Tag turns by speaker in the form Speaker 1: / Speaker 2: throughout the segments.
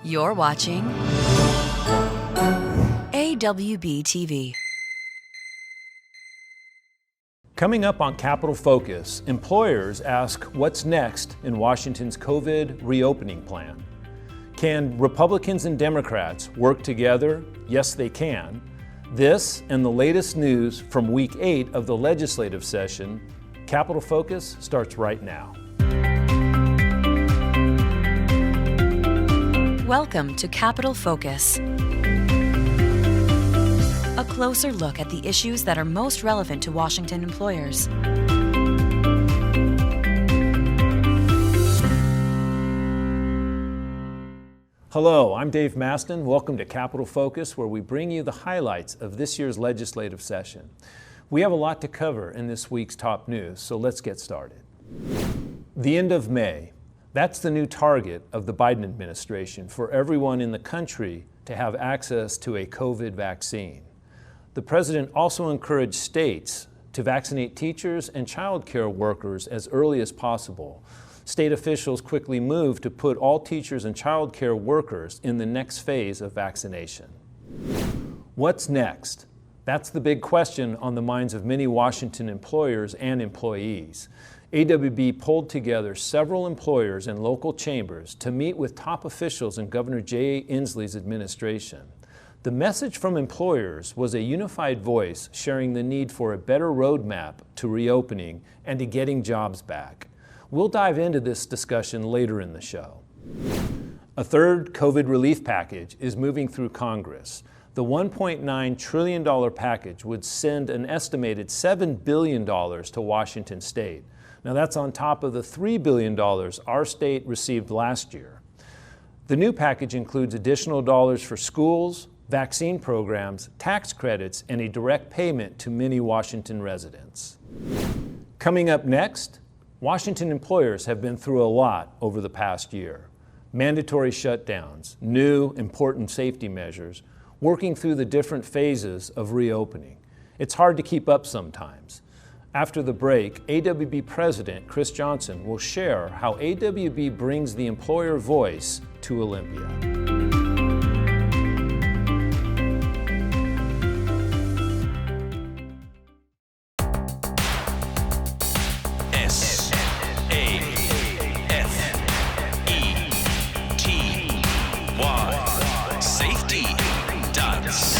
Speaker 1: You're watching AWB TV.
Speaker 2: Coming up on Capitol Focus, employers ask what's next in Washington's COVID reopening plan. Can Republicans and Democrats work together? Yes, they can. This and the latest news from week 8 of the legislative session. Capitol Focus starts right now.
Speaker 1: Welcome to Capitol Focus. A closer look at the issues that are most relevant to Washington employers.
Speaker 2: Hello, I'm Dave Maston. Welcome to Capitol Focus, where we bring you the highlights of this year's legislative session. We have a lot to cover in this week's top news, so let's get started. The end of May. That's the new target of the Biden administration for everyone in the country to have access to a COVID vaccine. The president also encouraged states to vaccinate teachers and child care workers as early as possible. State officials quickly moved to put all teachers and child care workers in the next phase of vaccination. What's next? That's the big question on the minds of many Washington employers and employees. AWB pulled together several employers and local chambers to meet with top officials in Governor Jay Inslee's administration. The message from employers was a unified voice sharing the need for a better roadmap to reopening and to getting jobs back. We'll dive into this discussion later in the show. A third COVID relief package is moving through Congress. The $1.9 trillion package would send an estimated $7 billion to Washington state. Now that's on top of the $3 billion our state received last year. The new package includes additional dollars for schools, vaccine programs, tax credits, and a direct payment to many Washington residents. Coming up next, Washington employers have been through a lot over the past year. Mandatory shutdowns, new important safety measures, working through the different phases of reopening. It's hard to keep up sometimes. After the break, AWB President Kris Johnson will share how AWB brings the employer voice to Olympia.
Speaker 3: Safety dance.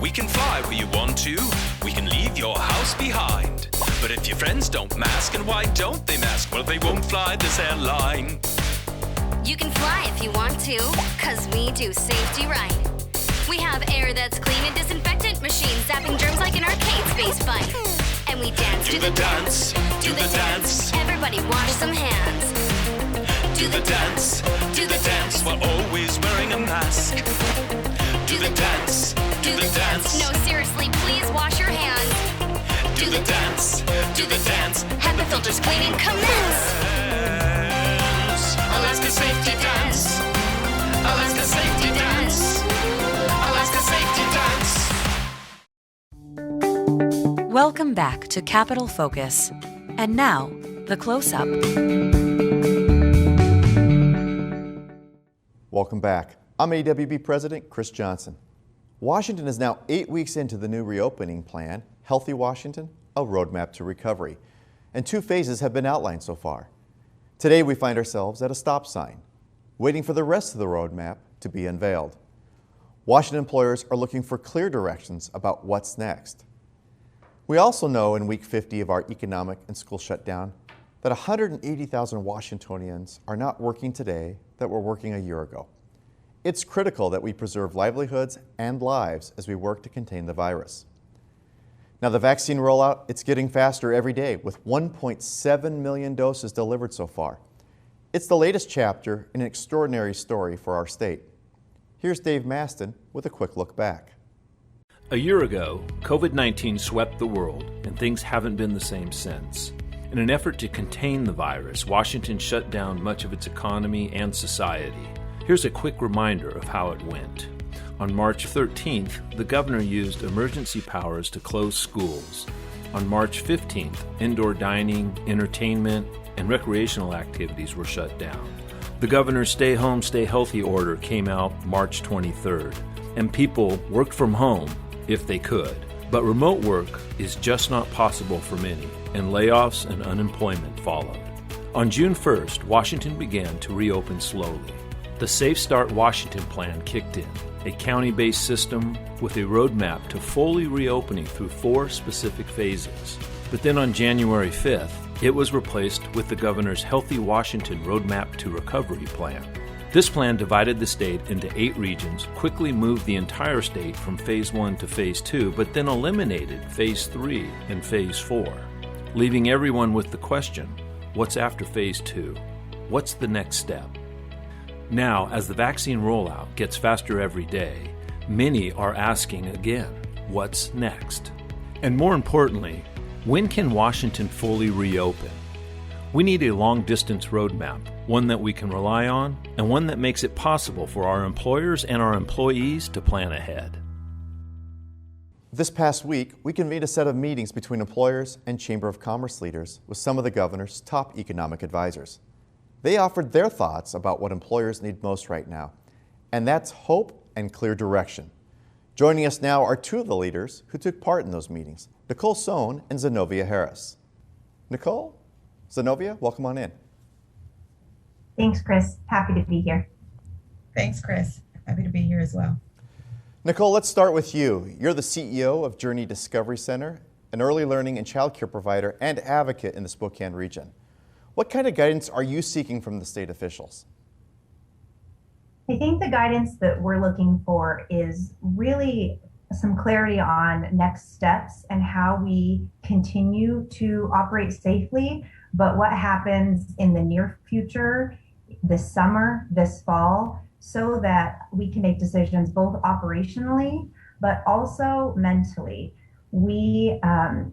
Speaker 3: We can fly where you want to, we can leave your house behind. But if your friends don't mask, and why don't they mask? Well, they won't fly this airline.
Speaker 4: You can fly if you want to, cause we do safety right. We have air that's clean and disinfectant machines zapping germs like an arcade space fun. And we dance
Speaker 3: Do the dance, do the dance.
Speaker 4: Everybody wash some hands.
Speaker 3: Do the dance, while always wearing a mask. Do the dance, do the dance.
Speaker 4: No, seriously, please wash your hands.
Speaker 3: Do the dance,
Speaker 4: HEPA filters cleaning commence.
Speaker 3: Alaska safety dance. Alaska safety dance. Alaska safety dance.
Speaker 1: Welcome back to Capitol Focus. And now, the close-up.
Speaker 5: Welcome back. I'm AWB President Kris Johnson. Washington is now 8 weeks into the new reopening plan, Healthy Washington, a roadmap to recovery. And 2 phases have been outlined so far. Today we find ourselves at a stop sign, waiting for the rest of the roadmap to be unveiled. Washington employers are looking for clear directions about what's next. We also know in week 50 of our economic and school shutdown that 180,000 Washingtonians are not working today that were working a year ago. It's critical that we preserve livelihoods and lives as we work to contain the virus. Now the vaccine rollout, it's getting faster every day with 1.7 million doses delivered so far. It's the latest chapter in an extraordinary story for our state. Here's Dave Maston with a quick look back.
Speaker 2: A year ago, COVID-19 swept the world, and things haven't been the same since. In an effort to contain the virus, Washington shut down much of its economy and society. Here's a quick reminder of how it went. On March 13th, the governor used emergency powers to close schools. On March 15th, indoor dining, entertainment, and recreational activities were shut down. The governor's Stay Home, Stay Healthy order came out March 23rd, and people worked from home if they could. But remote work is just not possible for many, and layoffs and unemployment followed. On June 1st, Washington began to reopen slowly. The Safe Start Washington plan kicked in, a county-based system with a roadmap to fully reopening through 4 specific phases. But then on January 5th, it was replaced with the governor's Healthy Washington Roadmap to Recovery plan. This plan divided the state into 8 regions, quickly moved the entire state from Phase 1 to Phase 2, but then eliminated Phase 3 and Phase 4, leaving everyone with the question, what's after Phase 2? What's the next step? Now, as the vaccine rollout gets faster every day, many are asking again, what's next? And more importantly, when can Washington fully reopen? We need a long-distance roadmap, one that we can rely on, and one that makes it possible for our employers and our employees to plan ahead.
Speaker 5: This past week, we convened a set of meetings between employers and Chamber of Commerce leaders with some of the governor's top economic advisors. They offered their thoughts about what employers need most right now, and that's hope and clear direction. Joining us now are 2 of the leaders who took part in those meetings, Nicole Sohn and Zenovia Harris. Nicole, Zenovia, welcome on in.
Speaker 6: Thanks, Chris. Happy to be here.
Speaker 7: Thanks, Chris. Happy to be here as well.
Speaker 5: Nicole, let's start with you. You're the CEO of Journey Discovery Center, an early learning and child care provider and advocate in the Spokane region. What kind of guidance are you seeking from the state officials?
Speaker 6: I think the guidance that we're looking for is really some clarity on next steps and how we continue to operate safely, but what happens in the near future, this summer, this fall, so that we can make decisions both operationally, but also mentally. We,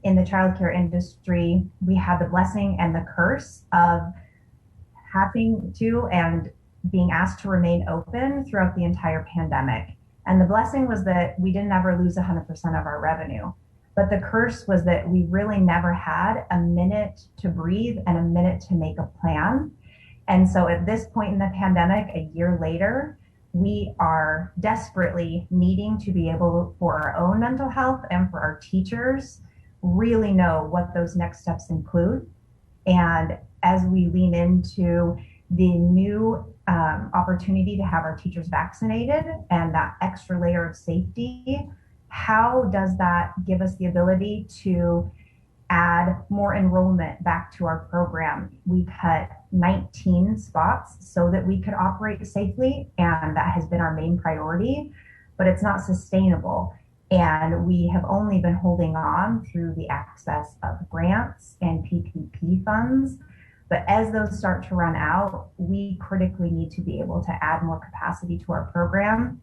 Speaker 6: in the childcare industry, we had the blessing and the curse of having to and being asked to remain open throughout the entire pandemic. And the blessing was that we didn't ever lose 100% of our revenue. But the curse was that we really never had a minute to breathe and a minute to make a plan. And so at this point in the pandemic, a year later, we are desperately needing to be able, for our own mental health and for our teachers, really know what those next steps include. And as we lean into the new opportunity to have our teachers vaccinated and that extra layer of safety, how does that give us the ability to add more enrollment back to our program? We cut 19 spots so that we could operate safely, and that has been our main priority, but it's not sustainable. And we have only been holding on through the access of grants and PPP funds. But as those start to run out, we critically need to be able to add more capacity to our program,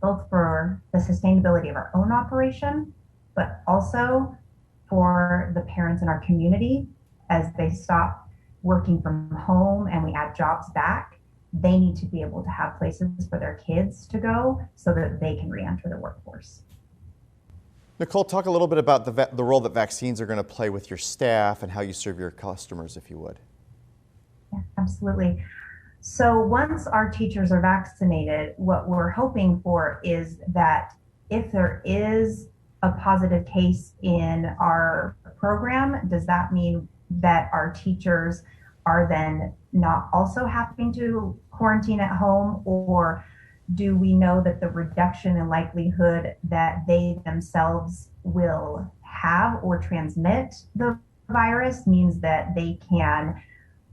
Speaker 6: both for the sustainability of our own operation, but also for the parents in our community. As they stop working from home and we add jobs back, they need to be able to have places for their kids to go so that they can re-enter the workforce.
Speaker 5: Nicole, talk a little bit about the role that vaccines are going to play with your staff and how you serve your customers, if you would.
Speaker 6: Yeah, absolutely. So once our teachers are vaccinated, what we're hoping for is that if there is a positive case in our program, does that mean that our teachers are then not also having to quarantine at home? Or do we know that the reduction in likelihood that they themselves will have or transmit the virus means that they can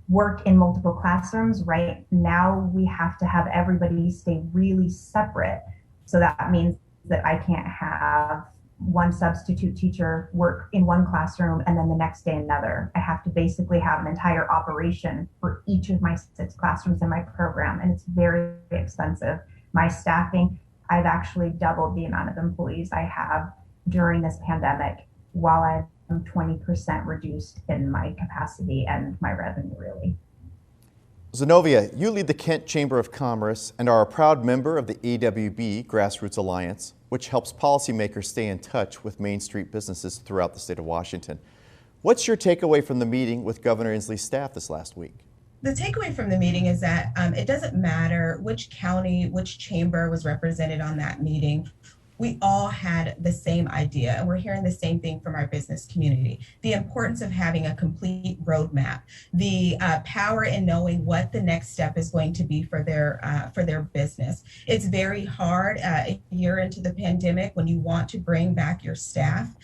Speaker 6: work in multiple classrooms? Right now, we have to have everybody stay really separate. So that means that I can't have one substitute teacher work in one classroom and then the next day another. I have to basically have an entire operation for each of my 6 classrooms in my program, and it's very expensive. My staffing, I've actually doubled the amount of employees I have during this pandemic while I'm 20% reduced in my capacity and my revenue, really.
Speaker 5: Zenovia, you lead the Kent Chamber of Commerce and are a proud member of the AWB Grassroots Alliance, which helps policymakers stay in touch with Main Street businesses throughout the state of Washington. What's your takeaway from the meeting with Governor Inslee's staff this last week?
Speaker 7: The takeaway from the meeting is that it doesn't matter which county, which chamber was represented on that meeting. We all had the same idea, and we're hearing the same thing from our business community. The importance of having a complete roadmap, the power in knowing what the next step is going to be for their business. It's very hard a year into the pandemic when you want to bring back your staff,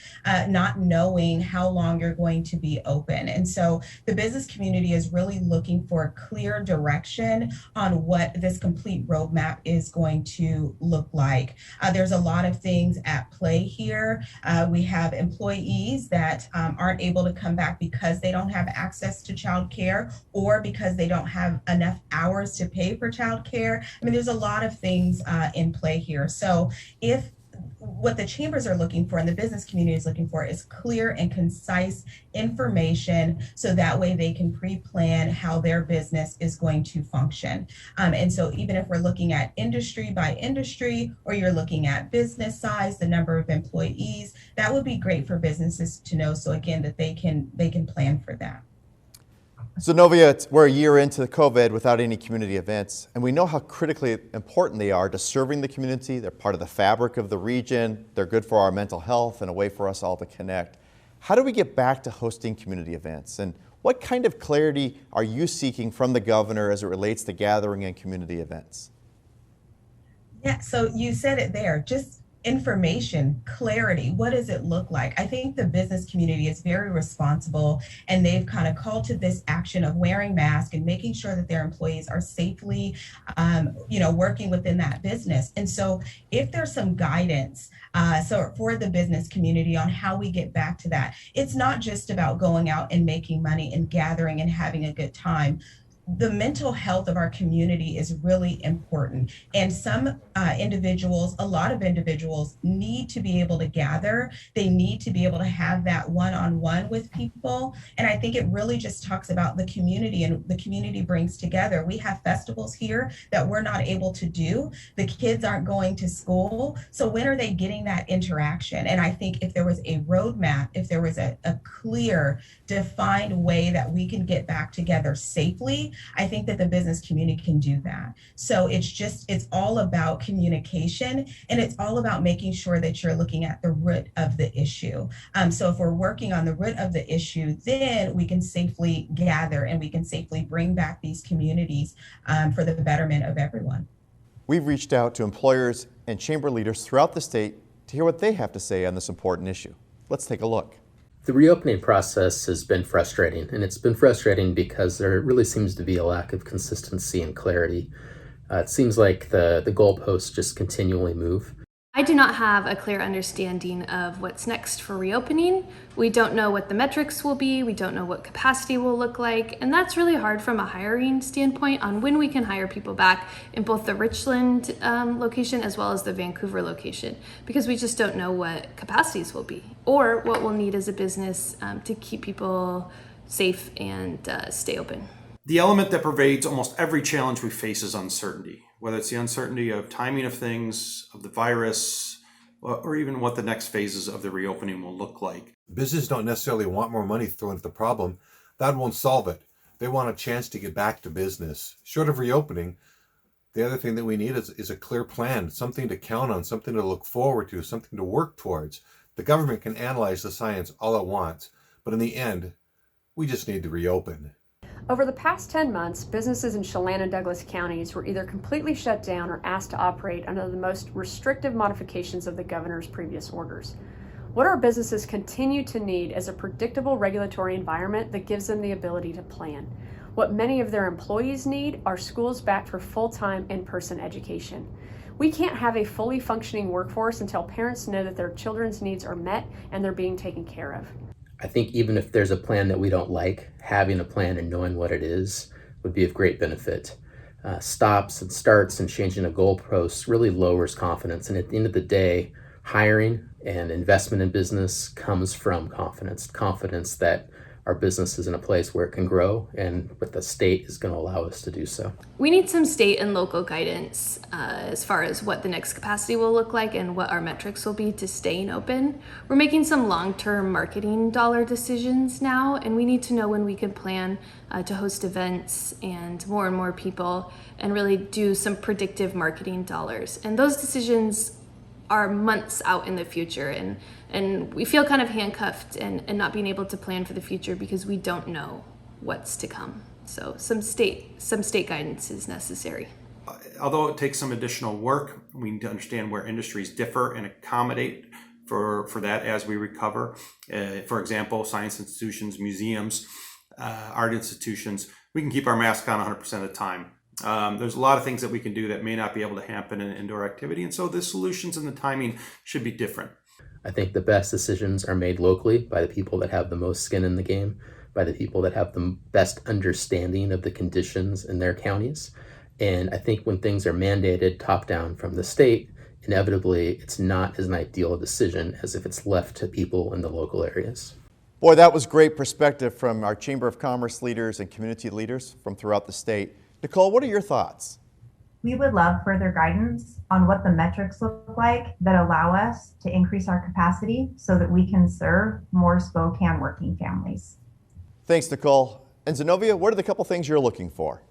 Speaker 7: not knowing how long you're going to be open. And so the business community is really looking for a clear direction on what this complete roadmap is going to look like. There's a lot of things at play here. We have employees that aren't able to come back because they don't have access to childcare or because they don't have enough hours to pay for childcare. I mean, there's a lot of things in play here. So if what the chambers are looking for and the business community is looking for is clear and concise information so that way they can pre-plan how their business is going to function. And so even if we're looking at industry by industry or you're looking at business size, the number of employees, that would be great for businesses to know. So again, that they can plan for that.
Speaker 5: Zenovia, we're a year into COVID without any community events, and we know how critically important they are to serving the community. They're part of the fabric of the region. They're good for our mental health and a way for us all to connect. How do we get back to hosting community events? And what kind of clarity are you seeking from the governor as it relates to gathering and community events?
Speaker 7: Yeah, so you said it there, just information, clarity. What does it look like? I think the business community is very responsible, and they've kind of called to this action of wearing masks and making sure that their employees are safely, working within that business. And so if there's some guidance for the business community on how we get back to that, it's not just about going out and making money and gathering and having a good time. The mental health of our community is really important. And some individuals, a lot of individuals need to be able to gather. They need to be able to have that one-on-one with people. And I think it really just talks about the community, and the community brings together. We have festivals here that we're not able to do. The kids aren't going to school. So when are they getting that interaction? And I think if there was a roadmap, if there was a clear, defined way that we can get back together safely, I think that the business community can do that. So it's all about communication, and it's all about making sure that you're looking at the root of the issue. So if we're working on the root of the issue, then we can safely gather and we can safely bring back these communities for the betterment of everyone.
Speaker 5: We've reached out to employers and chamber leaders throughout the state to hear what they have to say on this important issue. Let's take a look.
Speaker 8: The reopening process has been frustrating, and it's been frustrating because there really seems to be a lack of consistency and clarity. It seems like the goalposts just continually move.
Speaker 9: I do not have a clear understanding of what's next for reopening. We don't know what the metrics will be. We don't know what capacity will look like. And that's really hard from a hiring standpoint on when we can hire people back in both the Richland location as well as the Vancouver location, because we just don't know what capacities will be or what we'll need as a business to keep people safe and stay open.
Speaker 10: The element that pervades almost every challenge we face is uncertainty, whether it's the uncertainty of timing of things, of the virus, or even what the next phases of the reopening will look like.
Speaker 11: Businesses don't necessarily want more money thrown at the problem. That won't solve it. They want a chance to get back to business. Short of reopening, the other thing that we need is a clear plan, something to count on, something to look forward to, something to work towards. The government can analyze the science all it wants, but in the end, we just need to reopen.
Speaker 12: Over the past 10 months, businesses in Chelan and Douglas counties were either completely shut down or asked to operate under the most restrictive modifications of the governor's previous orders. What our businesses continue to need is a predictable regulatory environment that gives them the ability to plan. What many of their employees need are schools back for full-time in-person education. We can't have a fully functioning workforce until parents know that their children's needs are met and they're being taken care of.
Speaker 8: I think even if there's a plan that we don't like, having a plan and knowing what it is would be of great benefit. Stops and starts and changing a goalpost really lowers confidence. And at the end of the day, hiring and investment in business comes from confidence that our business is in a place where it can grow, and what the state is going to allow us to do so.
Speaker 9: We need some state and local guidance as far as what the next capacity will look like and what our metrics will be to staying open. We're making some long-term marketing dollar decisions now, and we need to know when we can plan to host events and more people, and really do some predictive marketing dollars. And those decisions are months out in the future, and we feel kind of handcuffed and not being able to plan for the future because we don't know what's to come. So some state guidance is necessary.
Speaker 10: Although it takes some additional work, we need to understand where industries differ and accommodate for that as we recover. For example, science institutions, museums, art institutions, we can keep our mask on 100% of the time. There's a lot of things that we can do that may not be able to happen in indoor activity, and so the solutions and the timing should be different.
Speaker 8: I think the best decisions are made locally by the people that have the most skin in the game, by the people that have the best understanding of the conditions in their counties. And I think when things are mandated top down from the state, inevitably it's not as an ideal decision as if it's left to people in the local areas.
Speaker 5: Boy, that was great perspective from our Chamber of Commerce leaders and community leaders from throughout the state. Nicole, what are your thoughts?
Speaker 6: We would love further guidance on what the metrics look like that allow us to increase our capacity so that we can serve more Spokane working families.
Speaker 5: Thanks, Nicole. And Zenovia, what are the couple things you're looking for?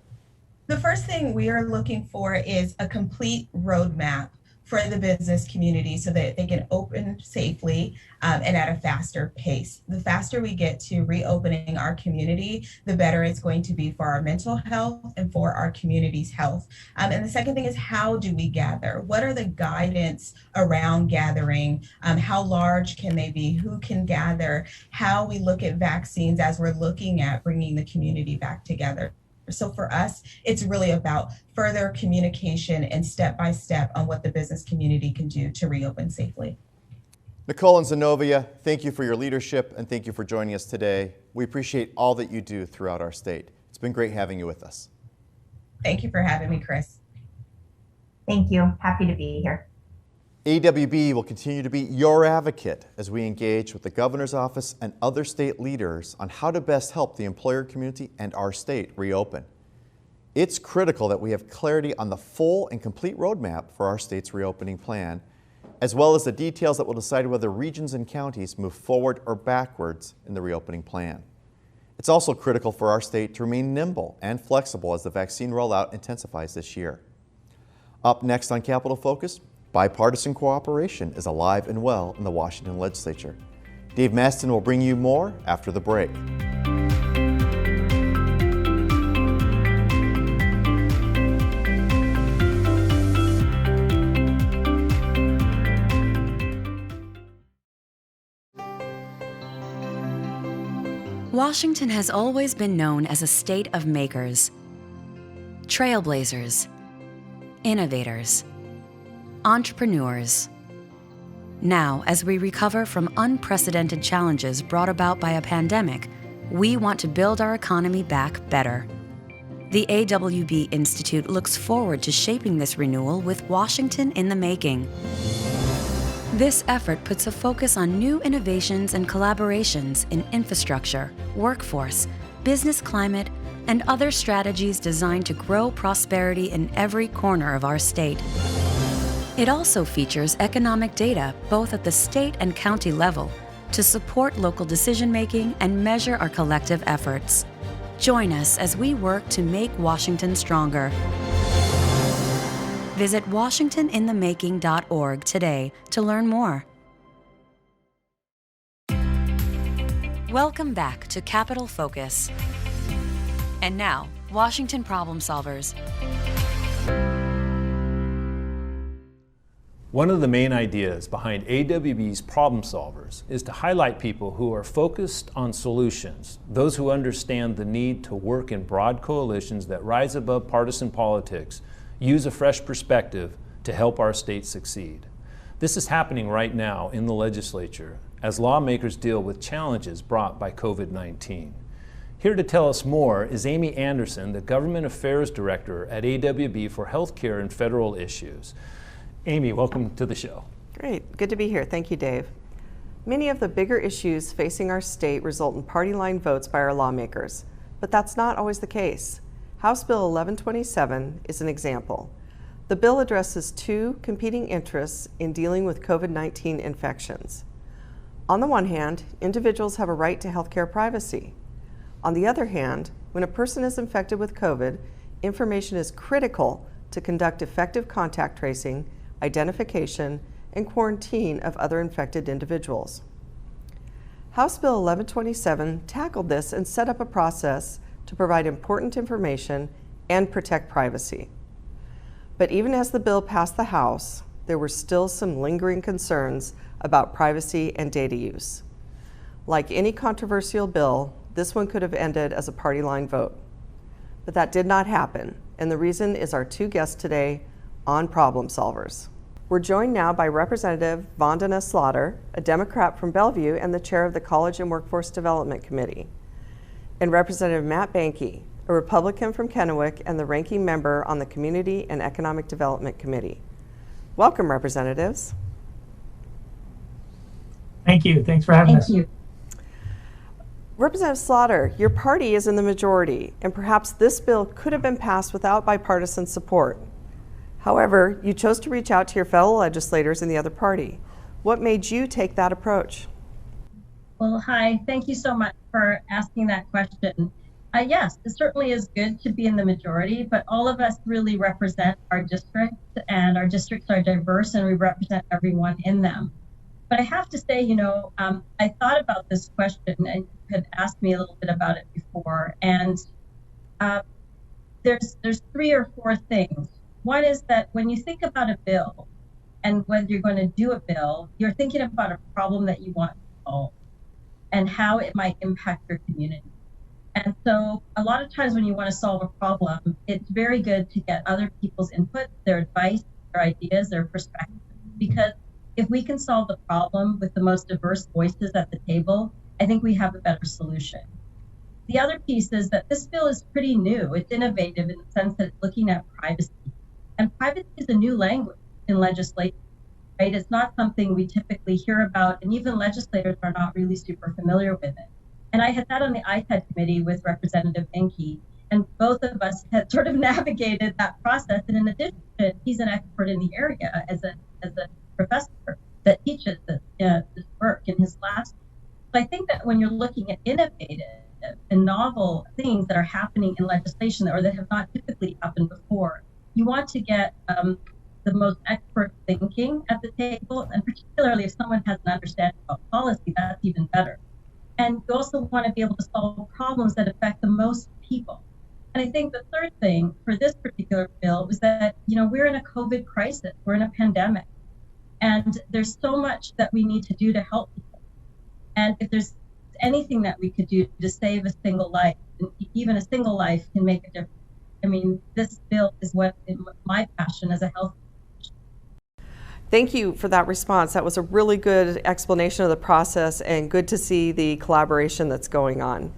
Speaker 7: The first thing we are looking for is a complete roadmap for the business community so that they can open safely and at a faster pace. The faster we get to reopening our community, the better it's going to be for our mental health and for our community's health. And the second thing is, how do we gather? What are the guidance around gathering? How large can they be? Who can gather? How we look at vaccines as we're looking at bringing the community back together. So for us, it's really about further communication and step-by-step on what the business community can do to reopen safely.
Speaker 5: Nicole and Zenovia, thank you for your leadership and thank you for joining us today. We appreciate all that you do throughout our state. It's been great having you with us.
Speaker 7: Thank you for having me, Chris.
Speaker 6: Thank you. Happy to be here.
Speaker 5: AWB will continue to be your advocate as we engage with the governor's office and other state leaders on how to best help the employer community and our state reopen. It's critical that we have clarity on the full and complete roadmap for our state's reopening plan, as well as the details that will decide whether regions and counties move forward or backwards in the reopening plan. It's also critical for our state to remain nimble and flexible as the vaccine rollout intensifies this year. Up next on Capitol Focus, bipartisan cooperation is alive and well in the Washington legislature. Dave Maston will bring you more after the break.
Speaker 1: Washington has always been known as a state of makers, trailblazers, innovators, entrepreneurs. Now, as we recover from unprecedented challenges brought about by a pandemic, we want to build our economy back better. The AWB Institute looks forward to shaping this renewal with Washington in the making. This effort puts a focus on new innovations and collaborations in infrastructure, workforce, business climate, and other strategies designed to grow prosperity in every corner of our state. It also features economic data both at the state and county level to support local decision-making and measure our collective efforts. Join us as we work to make Washington stronger. Visit WashingtonInTheMaking.org today to learn more. Welcome back to Capitol Focus. And now, Washington Problem Solvers.
Speaker 2: One of the main ideas behind AWB's Problem Solvers is to highlight people who are focused on solutions, those who understand the need to work in broad coalitions that rise above partisan politics, use a fresh perspective to help our state succeed. This is happening right now in the legislature as lawmakers deal with challenges brought by COVID-19. Here to tell us more is Amy Anderson, the Government Affairs Director at AWB for Healthcare and Federal Issues. Amy, welcome to the show.
Speaker 13: Great, good to be here. Thank you, Dave. Many of the bigger issues facing our state result in party line votes by our lawmakers, but that's not always the case. House Bill 1127 is an example. The bill addresses two competing interests in dealing with COVID-19 infections. On the one hand, individuals have a right to healthcare privacy. On the other hand, when a person is infected with COVID, information is critical to conduct effective contact tracing, identification, and quarantine of other infected individuals. House Bill 1127 tackled this and set up a process to provide important information and protect privacy. But even as the bill passed the House, there were still some lingering concerns about privacy and data use. Like any controversial bill, this one could have ended as a party line vote. But that did not happen, and the reason is our two guests today on Problem Solvers. We're joined now by Representative Vandana Slatter, a Democrat from Bellevue and the chair of the College and Workforce Development Committee, and Representative Matt Boehnke, a Republican from Kennewick and the ranking member on the Community and Economic Development Committee. Welcome, representatives.
Speaker 14: Thank you. Thanks for having us.
Speaker 13: Thank you. Representative Slatter, your party is in the majority, and perhaps this bill could have been passed without bipartisan support. However, you chose to reach out to your fellow legislators in the other party. What made you take that approach?
Speaker 15: Well, hi, thank you so much for asking that question. Yes, it certainly is good to be in the majority, but all of us really represent our districts, and our districts are diverse, and we represent everyone in them. But I have to say, I thought about this question, and you had asked me a little bit about it before, and there's 3 or 4 things. One is that when you think about a bill, and when you're going to do a bill, you're thinking about a problem that you want to solve and how it might impact your community. And so a lot of times when you want to solve a problem, it's very good to get other people's input, their advice, their ideas, their perspectives. Because if we can solve the problem with the most diverse voices at the table, I think we have a better solution. The other piece is that this bill is pretty new. It's innovative in the sense that it's looking at privacy. And privacy is a new language in legislation, right? It's not something we typically hear about, and even legislators are not really super familiar with it. And I had sat on the ITED committee with Representative Boehnke, and both of us had sort of navigated that process. And in addition, he's an expert in the area as a professor that teaches this work in his class. So I think that when you're looking at innovative and novel things that are happening in legislation or that have not typically happened before, you want to get the most expert thinking at the table, and particularly if someone has an understanding about policy, that's even better. And you also want to be able to solve problems that affect the most people. And I think the third thing for this particular bill was that, we're in a COVID crisis, we're in a pandemic, and there's so much that we need to do to help people. And if there's anything that we could do to save a single life, even a single life can make a difference. I mean, this bill is what my passion as a health.
Speaker 13: Thank you for that response. That was a really good explanation of the process and good to see the collaboration that's going on.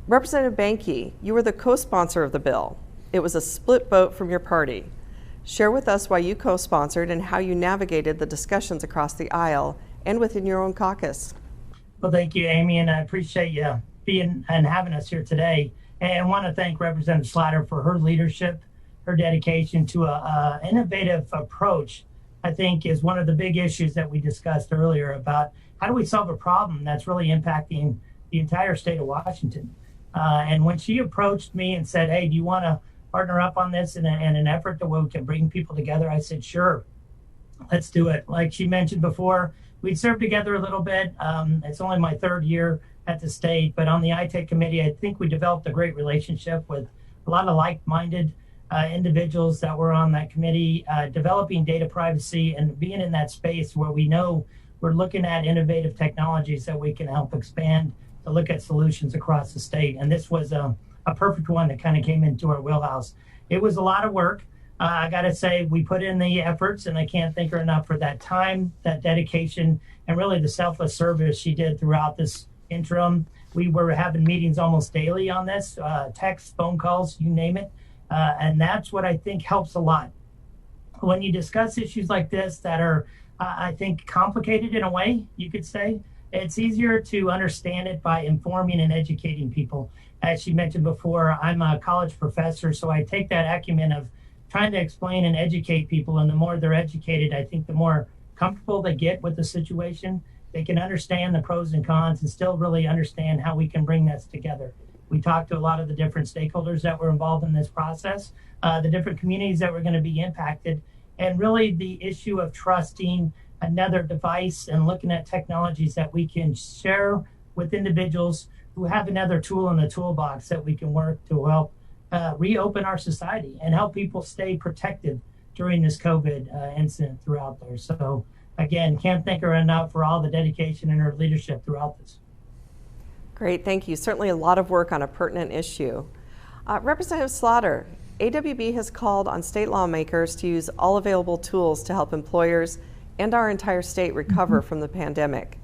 Speaker 13: Representative Boehnke, you were the co-sponsor of the bill. It was a split vote from your party. Share with us why you co-sponsored and how you navigated the discussions across the aisle and within your own caucus.
Speaker 14: Well, thank you, Amy, and I appreciate you being and having us here today. And I want to thank Representative Slatter for her leadership, her dedication to an innovative approach, I think, is one of the big issues that we discussed earlier about how do we solve a problem that's really impacting the entire state of Washington. And when she approached me and said, hey, do you want to partner up on this in an effort to where we can bring people together, I said, sure, let's do it. Like she mentioned before, we'd served together a little bit. It's only my 3rd year at the state, but on the ITED committee, I think we developed a great relationship with a lot of like-minded individuals that were on that committee, developing data privacy and being in that space where we know we're looking at innovative technologies that we can help expand to look at solutions across the state. And this was a perfect one that kind of came into our wheelhouse. It was a lot of work. I got to say, we put in the efforts, and I can't thank her enough for that time, that dedication, and really the selfless service she did throughout this interim. We were having meetings almost daily on this, texts, phone calls, you name it. And that's what I think helps a lot. When you discuss issues like this that are, I think, complicated in a way, you could say, It's easier to understand it by informing and educating people. As she mentioned before, I'm a college professor, so I take that acumen of trying to explain and educate people. And the more they're educated, I think the more comfortable they get with the situation. They can understand the pros and cons and still really understand how we can bring this together. We talked to a lot of the different stakeholders that were involved in this process, the different communities that were going to be impacted, and really the issue of trusting another device and looking at technologies that we can share with individuals who have another tool in the toolbox that we can work to help reopen our society and help people stay protected during this COVID incident throughout there. So again, can't thank her enough for all the dedication and her leadership throughout this.
Speaker 13: Great, thank you. Certainly a lot of work on a pertinent issue. Representative Slatter, AWB has called on state lawmakers to use all available tools to help employers and our entire state recover from the pandemic.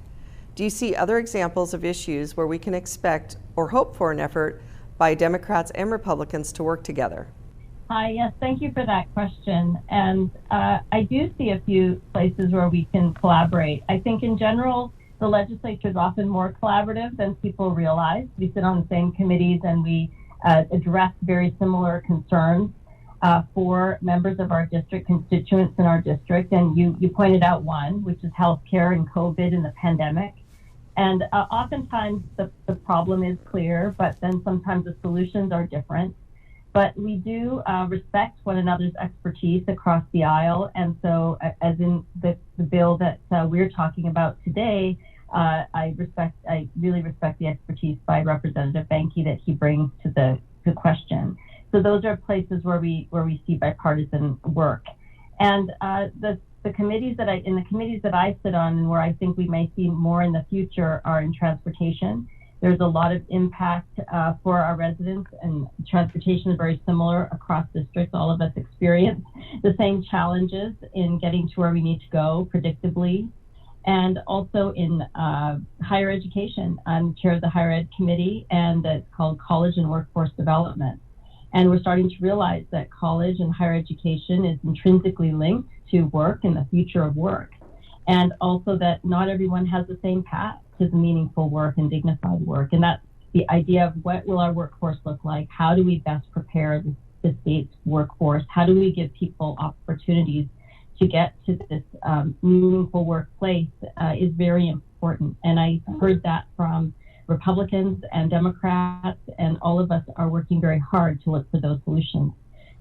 Speaker 13: Do you see other examples of issues where we can expect or hope for an effort by Democrats and Republicans to work together?
Speaker 15: Hi, yes, thank you for that question. And I do see a few places where we can collaborate. I think in general, the legislature is often more collaborative than people realize. We sit on the same committees and we address very similar concerns for members of our district, constituents in our district. And you pointed out one, which is healthcare and COVID and the pandemic. And oftentimes the problem is clear, but then sometimes the solutions are different. But we do respect one another's expertise across the aisle. And so as in the bill that we're talking about today, I really respect the expertise by Representative Boehnke that he brings to the question. So those are places where we see bipartisan work. And the committees that I sit on and where I think we may see more in the future are in transportation. There's a lot of impact for our residents, and transportation is very similar across districts. All of us experience the same challenges in getting to where we need to go predictably. And also in higher education. I'm chair of the higher ed committee, and it's called College and Workforce Development. And we're starting to realize that college and higher education is intrinsically linked to work and the future of work. And also that not everyone has the same path to the meaningful work and dignified work. And that's the idea of what will our workforce look like? How do we best prepare the state's workforce? How do we give people opportunities to get to this meaningful workplace is very important. And I heard that from Republicans and Democrats, and all of us are working very hard to look for those solutions.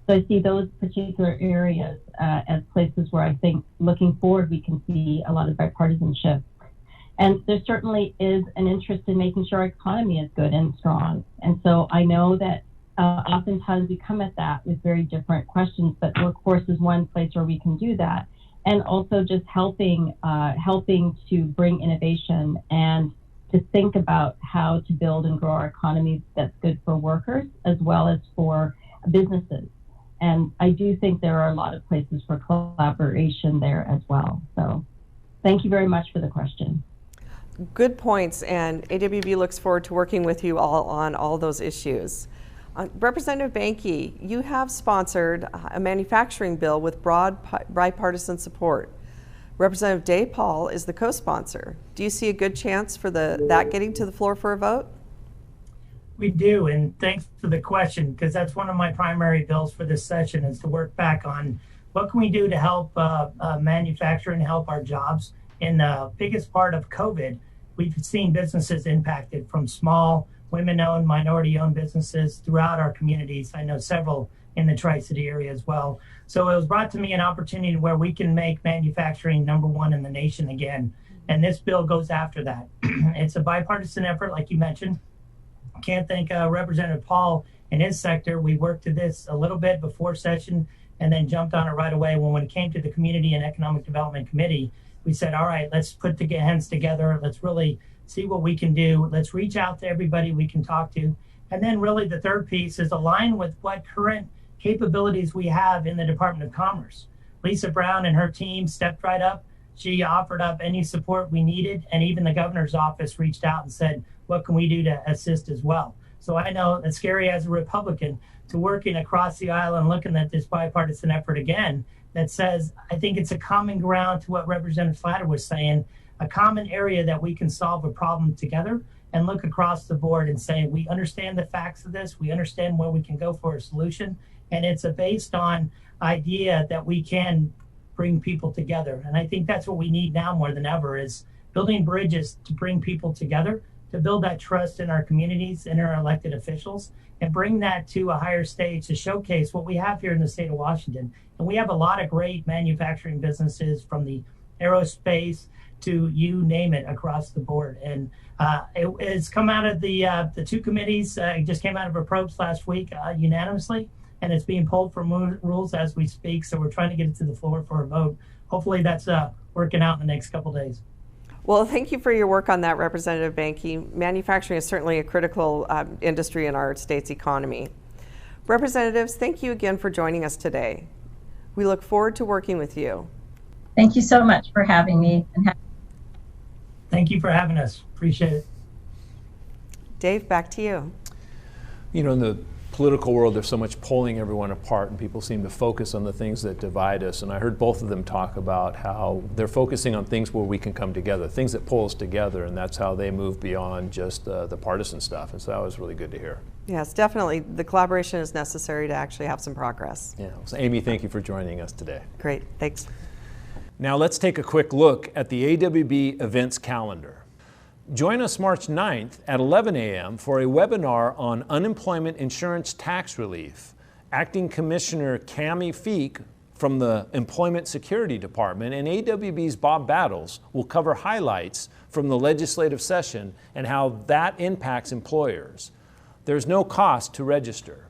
Speaker 15: So I see those particular areas as places where I think looking forward, we can see a lot of bipartisanship. And there certainly is an interest in making sure our economy is good and strong. And so I know that oftentimes we come at that with very different questions, but workforce is one place where we can do that. And also just helping to bring innovation and to think about how to build and grow our economy that's good for workers as well as for businesses. And I do think there are a lot of places for collaboration there as well. So thank you very much for the question.
Speaker 13: Good points, and AWB looks forward to working with you all on all those issues. Representative Boehnke, you have sponsored a manufacturing bill with broad bipartisan support. Representative Dave Paul is the co-sponsor. Do you see a good chance for that getting to the floor for a vote?
Speaker 14: We do, and thanks for the question, because that's one of my primary bills for this session is to work back on what can we do to help manufacturing, help our jobs. In the biggest part of COVID, we've seen businesses impacted from small, women-owned, minority-owned businesses throughout our communities. I know several in the Tri-City area as well. So it was brought to me an opportunity where we can make manufacturing #1 in the nation again. And this bill goes after that. It's a bipartisan effort, like you mentioned. Can't thank Representative Paul and his sector. We worked to this a little bit before session and then jumped on it right away. When it came to the Community and Economic Development Committee, we said, all right, let's put hands together. Let's really see what we can do. Let's reach out to everybody we can talk to. And then really the third piece is align with what current capabilities we have in the Department of Commerce. Lisa Brown and her team stepped right up. She offered up any support we needed. And even the governor's office reached out and said, what can we do to assist as well? So I know it's scary as a Republican to working across the aisle and looking at this bipartisan effort again that says, I think it's a common ground to what Representative Slatter was saying. a common area that we can solve a problem together and look across the board and say, we understand the facts of this, we understand where we can go for a solution, and it's a based on idea that we can bring people together. And I think that's what we need now more than ever, is building bridges to bring people together, to build that trust in our communities and our elected officials, and bring that to a higher stage to showcase what we have here in the state of Washington. And we have a lot of great manufacturing businesses, from the aerospace to you name it, across the board. And it's come out of the two committees. It just came out of approach last week unanimously, and it's being pulled from rules as we speak. So we're trying to get it to the floor for a vote. Hopefully that's working out in the next couple days.
Speaker 13: Well, thank you for your work on that, Representative Boehnke. Manufacturing is certainly a critical industry in our state's economy. Representatives, thank you again for joining us today. We look forward to working with you.
Speaker 15: Thank you so much for having me.
Speaker 14: Thank you for having us. Appreciate it.
Speaker 13: Dave, back to you.
Speaker 2: You know, in the political world, there's so much pulling everyone apart, and people seem to focus on the things that divide us. And I heard both of them talk about how they're focusing on things where we can come together, things that pull us together, and that's how they move beyond just the partisan stuff. And so that was really good to hear.
Speaker 13: Yes, definitely. The collaboration is necessary to actually have some progress.
Speaker 2: Yeah. So Amy, thank you for joining us today.
Speaker 13: Great. Thanks.
Speaker 2: Now let's take a quick look at the AWB events calendar. Join us March 9th at 11 a.m. for a webinar on unemployment insurance tax relief. Acting Commissioner Cammie Feek from the Employment Security Department and AWB's Bob Battles will cover highlights from the legislative session and how that impacts employers. There's no cost to register.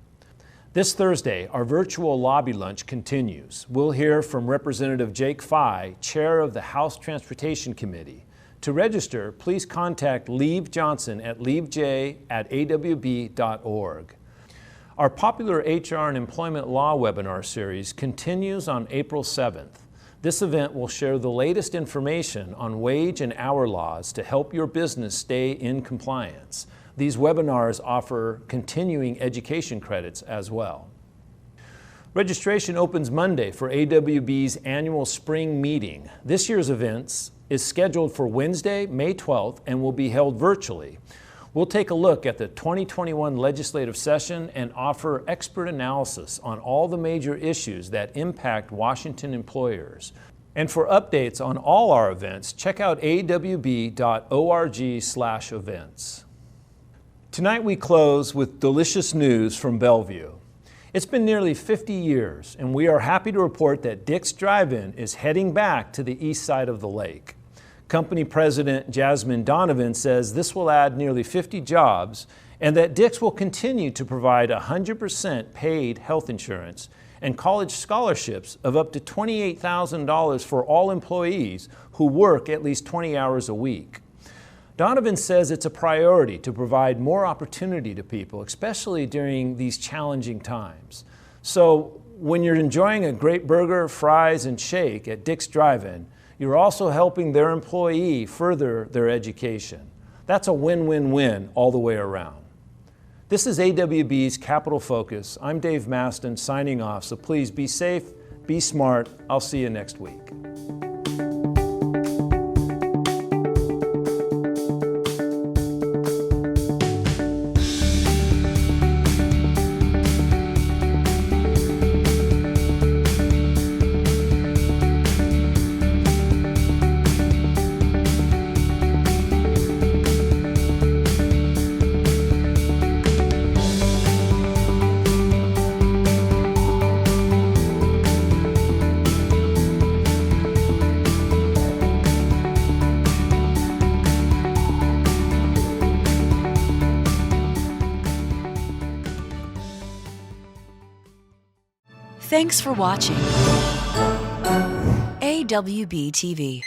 Speaker 2: This Thursday, our virtual lobby lunch continues. We'll hear from Representative Jake Fye, Chair of the House Transportation Committee. To register, please contact Leave Johnson at leavej@awb.org. Our popular HR and employment law webinar series continues on April 7th. This event will share the latest information on wage and hour laws to help your business stay in compliance. These webinars offer continuing education credits as well. Registration opens Monday for AWB's annual spring meeting. This year's events is scheduled for Wednesday, May 12th, and will be held virtually. We'll take a look at the 2021 legislative session and offer expert analysis on all the major issues that impact Washington employers. And for updates on all our events, check out awb.org/events. Tonight we close with delicious news from Bellevue. It's been nearly 50 years, and we are happy to report that Dick's Drive-In is heading back to the east side of the lake. Company President Jasmine Donovan says this will add nearly 50 jobs, and that Dick's will continue to provide 100% paid health insurance and college scholarships of up to $28,000 for all employees who work at least 20 hours a week. Donovan says it's a priority to provide more opportunity to people, especially during these challenging times. So when you're enjoying a great burger, fries, and shake at Dick's Drive-In, you're also helping their employee further their education. That's a win-win-win all the way around. This is AWB's Capital Focus. I'm Dave Maston signing off, so please be safe, be smart. I'll see you next week.
Speaker 1: Thanks for watching AWB TV.